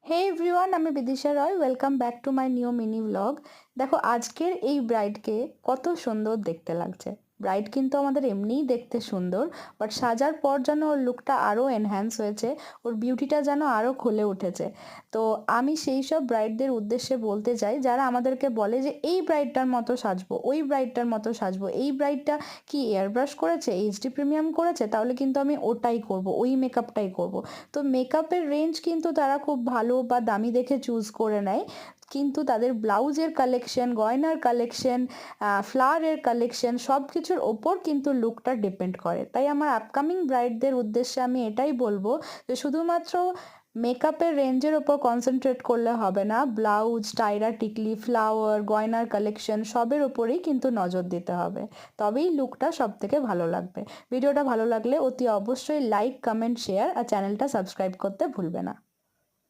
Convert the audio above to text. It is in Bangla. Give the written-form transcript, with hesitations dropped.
হে এভরিওয়ান, আমি Bidisha Roy. Welcome back to my new mini blog. দেখো আজকের এই ব্রাইডকে কত সুন্দর দেখতে লাগছে। ব্রাইড কিন্তু আমাদের এমনিই দেখতে সুন্দর, বাট সাজার পর যেন ওর লুকটা আরও এনহ্যান্স হয়েছে, ওর বিউটিটা যেন আরও খুলে উঠেছে। তো আমি সেই সব ব্রাইডদের উদ্দেশ্যে বলতে চাই যারা আমাদেরকে বলে যে এই ব্রাইডটার মতো সাজবো, ওই ব্রাইডটার মতো সাজবো, এই ব্রাইডটা কি এয়ারব্রাশ করেছে, এইচডি প্রিমিয়াম করেছে, তাহলে কিন্তু আমি ওটাই করব, ওই মেকআপটাই করব। তো মেকআপের রেঞ্জ কিন্তু তারা খুব ভালো বা দামি দেখে চুজ করে নেয়, কিন্তু তাদের ব্লাউজের কালেকশন, গয়নার কালেকশন, ফ্লাওয়ারের কালেকশন সব কিছুর ওপর কিন্তু লুকটা ডিপেন্ড করে। তাই আমার আপকামিং ব্রাইডদের উদ্দেশ্যে আমি এটাই বলবো যে শুধুমাত্র মেকআপের রেঞ্জের ওপর কনসেন্ট্রেট করলে হবে না, ব্লাউজ, টাইরা, টিকলি, ফ্লাওয়ার, গয়নার কালেকশন সবের ওপরেই কিন্তু নজর দিতে হবে, তবেই লুকটা সব থেকে ভালো লাগবে। ভিডিওটা ভালো লাগলে অতি অবশ্যই লাইক, কমেন্ট, শেয়ার আর চ্যানেলটা সাবস্ক্রাইব করতে ভুলবে না।